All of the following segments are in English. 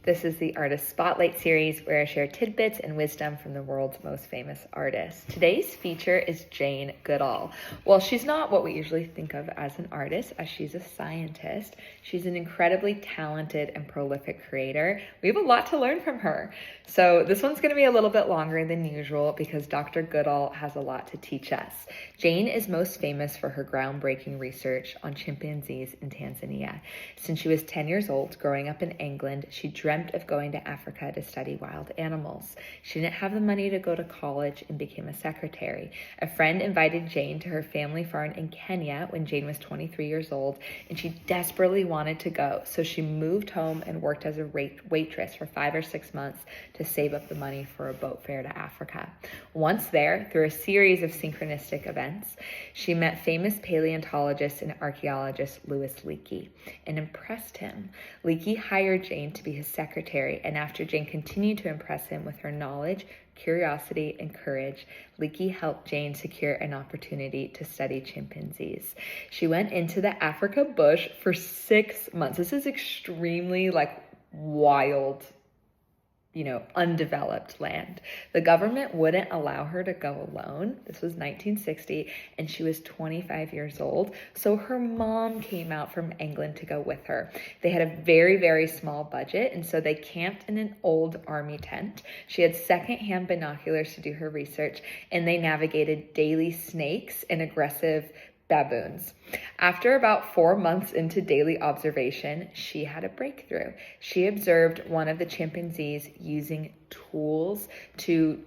This is the Artist Spotlight series where I share tidbits and wisdom from the world's most famous artists. Today's feature is Jane Goodall. Well, she's not what we usually think of as an artist, as she's a scientist. She's an incredibly talented and prolific creator. We have a lot to learn from her. So this one's going to be a little bit longer than usual because Dr. Goodall has a lot to teach us. Jane is most famous for her groundbreaking research on chimpanzees in Tanzania. Since she was 10 years old, growing up in England, she dreamt of going to Africa to study wild animals. She didn't have the money to go to college and became a secretary. A friend invited Jane to her family farm in Kenya when Jane was 23 years old, and she desperately wanted to go. So she moved home and worked as a waitress for 5 or 6 months to save up the money for a boat fare to Africa. Once there, through a series of synchronistic events, she met famous paleontologist and archaeologist Louis Leakey and impressed him. Leakey hired Jane to be his secretary, and after Jane continued to impress him with her knowledge, curiosity, and courage, Leakey helped Jane secure an opportunity to study chimpanzees. She went into the Africa bush for 6 months. This is extremely wild, undeveloped land. The government wouldn't allow her to go alone. This was 1960, and she was 25 years old. So her mom came out from England to go with her. They had a very, very small budget, and so they camped in an old army tent. She had secondhand binoculars to do her research, and they navigated daily snakes and aggressive baboons. After about 4 months into daily observation, she had a breakthrough. She observed one of the chimpanzees using tools to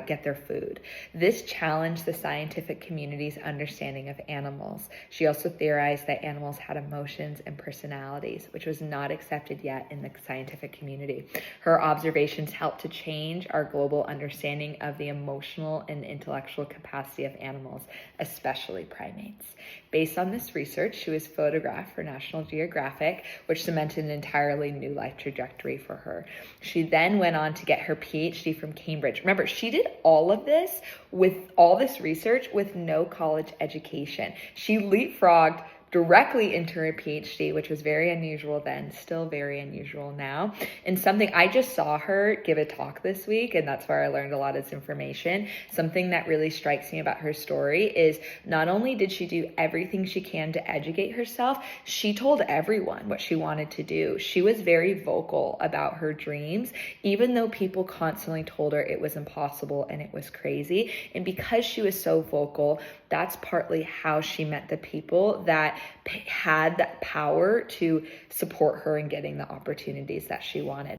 get their food. This challenged the scientific community's understanding of animals. She also theorized that animals had emotions and personalities, which was not accepted yet in the scientific community. Her observations helped to change our global understanding of the emotional and intellectual capacity of animals, especially primates. Based on this research, she was photographed for National Geographic, which cemented an entirely new life trajectory for her. She then went on to get her PhD from Cambridge. Remember, she did all of this with all this research with no college education. She leapfrogged directly into her PhD, which was very unusual then, still very unusual now. And something, I just saw her give a talk this week, and that's where I learned a lot of this information. Something that really strikes me about her story is not only did she do everything she can to educate herself, she told everyone what she wanted to do. She was very vocal about her dreams, even though people constantly told her it was impossible and it was crazy. And because she was so vocal, that's partly how she met the people that had that power to support her in getting the opportunities that she wanted.